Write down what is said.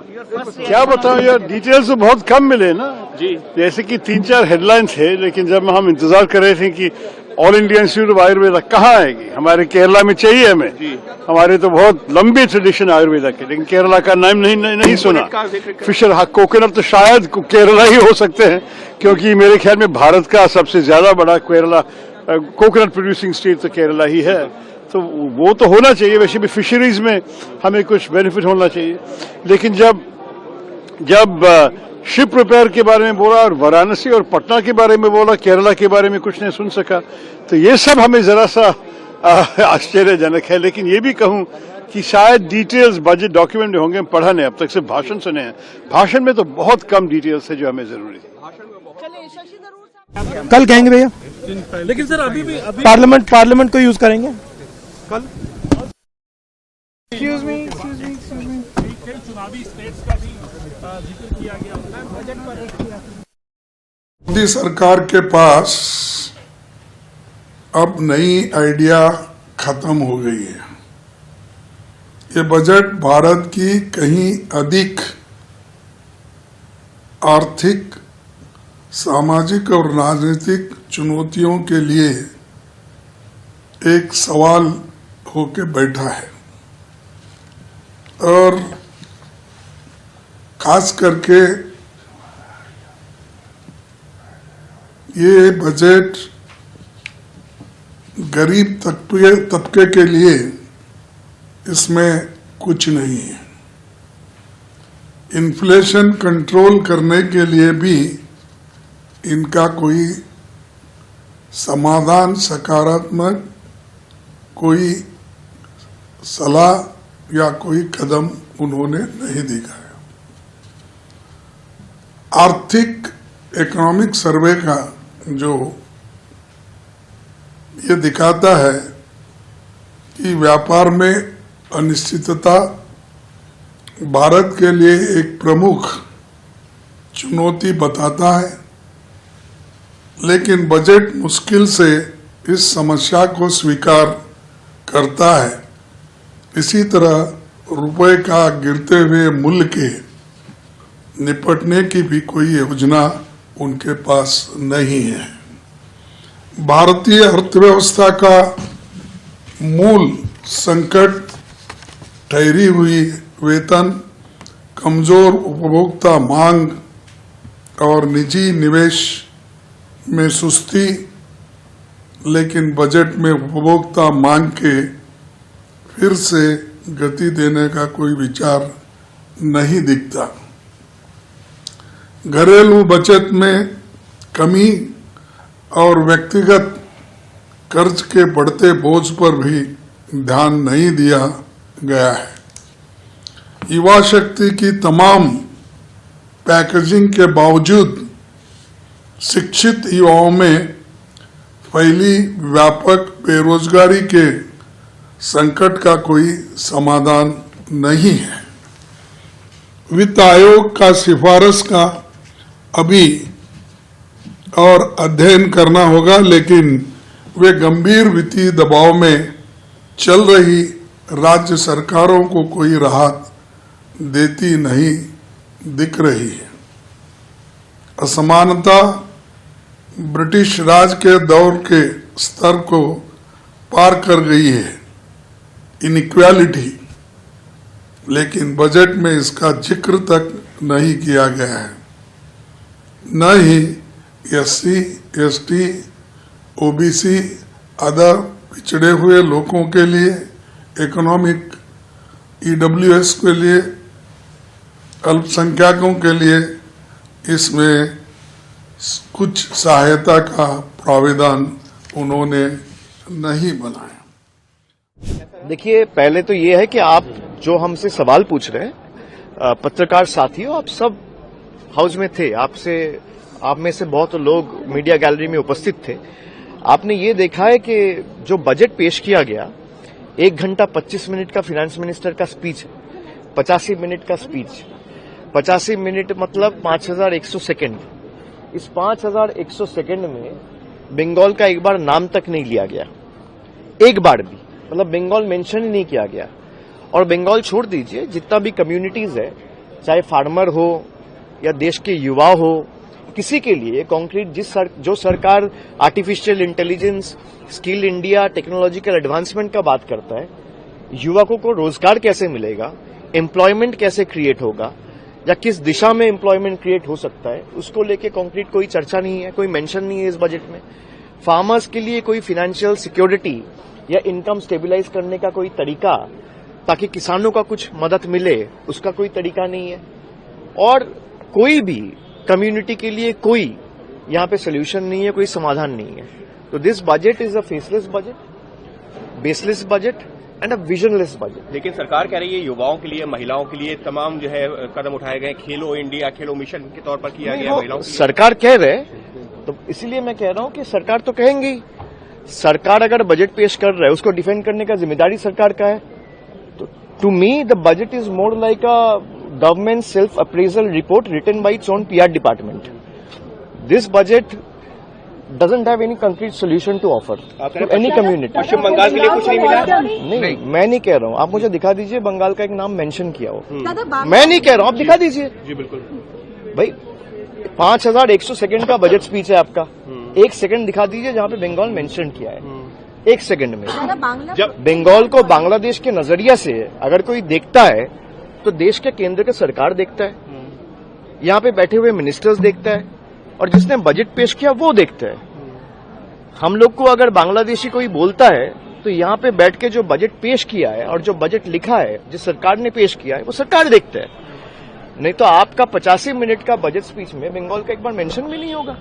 क्या बताऊं यार, डिटेल्स तो बहुत कम मिले ना जी। जैसे कि 3-4 हेडलाइंस है, लेकिन जब हम इंतजार कर रहे थे कि all India institute of Ayurveda कहाँ आएगी, हमारे केरला में चाहिए हमें जी। हमारे तो बहुत लंबी ट्रेडिशन आयुर्वेदा की, लेकिन केरला का नाम नहीं सुना। फिशर कोकोनट तो शायद केरला ही हो सकते हैं, क्योंकि मेरे ख्याल में भारत का सबसे ज्यादा बड़ा केरला कोकोनट प्रोड्यूसिंग स्टेट तो केरला ही है। तो वो तो होना चाहिए, वैसे भी फिशरीज में हमें कुछ बेनिफिट होना चाहिए। लेकिन जब शिप रिपेयर के बारे में बोला और वाराणसी और पटना के बारे में बोला, केरला के बारे में कुछ नहीं सुन सका, तो ये सब हमें जरा सा आश्चर्यजनक है। लेकिन ये भी कहूं कि शायद डिटेल्स बजट डॉक्यूमेंट में होंगे, पढ़ा नहीं, अब तक सिर्फ भाषण सुने हैं। भाषण में तो बहुत कम डिटेल्स है जो हमें जरूरी है। कल कहेंगे भैया, लेकिन सर अभी पार्लियामेंट को यूज करेंगे कल। चुनावी स्टेट्स का भी जिक्र किया गया बजट पर। मोदी सरकार के पास अब नई आइडिया खत्म हो गई है। ये बजट भारत की कहीं अधिक आर्थिक, सामाजिक और राजनीतिक चुनौतियों के लिए एक सवाल होके बैठा है, और खास करके ये बजट गरीब तबके के लिए इसमें कुछ नहीं है। इन्फ्लेशन कंट्रोल करने के लिए भी इनका कोई समाधान, सकारात्मक कोई सलाह या कोई कदम उन्होंने नहीं दिखाया। आर्थिक इकोनॉमिक सर्वे का जो ये दिखाता है कि व्यापार में अनिश्चितता भारत के लिए एक प्रमुख चुनौती बताता है, लेकिन बजट मुश्किल से इस समस्या को स्वीकार करता है। इसी तरह रुपए का गिरते हुए मूल्य के निपटने की भी कोई योजना उनके पास नहीं है। भारतीय अर्थव्यवस्था का मूल संकट ठहरी हुई वेतन, कमजोर उपभोक्ता मांग और निजी निवेश में सुस्ती, लेकिन बजट में उपभोक्ता मांग के फिर से गति देने का कोई विचार नहीं दिखता। घरेलू बचत में कमी और व्यक्तिगत कर्ज के बढ़ते बोझ पर भी ध्यान नहीं दिया गया है। युवा शक्ति की तमाम पैकेजिंग के बावजूद शिक्षित युवाओं में फैली व्यापक बेरोजगारी के संकट का कोई समाधान नहीं है। वित्त आयोग का सिफारिश का अभी और अध्ययन करना होगा, लेकिन वे गंभीर वित्तीय दबाव में चल रही राज्य सरकारों को कोई राहत देती नहीं दिख रही है। असमानता ब्रिटिश राज के दौर के स्तर को पार कर गई है, इनइक्वालिटी, लेकिन बजट में इसका जिक्र तक नहीं किया गया है। न ही SC, ST, OBC, अदर पिछड़े हुए लोगों के लिए, इकोनॉमिक EWS के लिए, अल्पसंख्यकों के लिए इसमें कुछ सहायता का प्रावधान उन्होंने नहीं बनाया। देखिए, पहले तो ये है कि आप जो हमसे सवाल पूछ रहे हैं, पत्रकार साथियों, आप सब हाउस में थे, आप में से बहुत लोग मीडिया गैलरी में उपस्थित थे। आपने ये देखा है कि जो बजट पेश किया गया, 1 घंटा 25 मिनट का फाइनेंस मिनिस्टर का स्पीच है, 85 मिनट का स्पीच, 85 मिनट मतलब 5100 सेकेंड। इस 5100 सेकेंड में बंगाल का एक बार नाम तक नहीं लिया गया, एक बार भी, मतलब बंगाल मेंशन ही नहीं किया गया। और बंगाल छोड़ दीजिए, जितना भी कम्युनिटीज है, चाहे फार्मर हो या देश के युवा हो, किसी के लिए कॉन्क्रीट जो सरकार artificial intelligence, skill India, technological advancement का बात करता है, युवकों को रोजगार कैसे मिलेगा, एम्प्लॉयमेंट कैसे क्रिएट होगा या किस दिशा में एम्प्लॉयमेंट क्रिएट हो सकता है, उसको लेके कॉन्क्रीट कोई चर्चा नहीं है, कोई मेंशन नहीं है इस बजट में। फार्मर्स के लिए कोई फाइनेंशियल सिक्योरिटी या इनकम स्टेबिलाईज करने का कोई तरीका ताकि किसानों का कुछ मदद मिले, उसका कोई तरीका नहीं है। और कोई भी कम्युनिटी के लिए कोई यहां पे सोल्यूशन नहीं है, कोई समाधान नहीं है। तो this budget is a faceless budget, baseless budget and a visionless budget. लेकिन सरकार कह रही है युवाओं के लिए, महिलाओं के लिए तमाम जो है कदम उठाए गए, खेलो इंडिया, खेलो मिशन के तौर पर किया गया महिलाओं के लिए। सरकार कह रहे, तो इसीलिए मैं कह रहा हूं कि सरकार तो कहेंगी, सरकार अगर बजट पेश कर रहा है उसको डिफेंड करने का जिम्मेदारी सरकार का है। तो to me the budget is more like a government self appraisal report written by its own PR department. This budget doesn't have any concrete solution to offer to any community. पश्चिम बंगाल के लिए कुछ नहीं मिला? नहीं, मैं नहीं कह रहा हूँ, आप मुझे दिखा दीजिए बंगाल का एक नाम मेंशन किया हो। मैं नहीं कह रहा हूँ, आप दिखा दीजिए। जी बिल्कुल भाई 5100 सेकंड का बजट स्पीच है आपका, एक सेकंड दिखा दीजिए जहाँ पे बंगाल मेंशन किया है, एक सेकंड में। जब बंगाल को बांग्लादेश के नजरिया से अगर कोई देखता है तो देश के केंद्र के सरकार देखता है, यहाँ पे बैठे हुए मिनिस्टर्स देखता है, और जिसने बजट पेश किया वो देखता है। हम लोग को अगर बांग्लादेशी कोई बोलता है तो यहाँ पे बैठ के जो बजट पेश किया है और जो बजट लिखा है, जिस सरकार ने पेश किया है, वो सरकार देखता है। नहीं तो आपका 85 मिनट का बजट स्पीच में बंगाल का एक बार मेंशन भी नहीं होगा।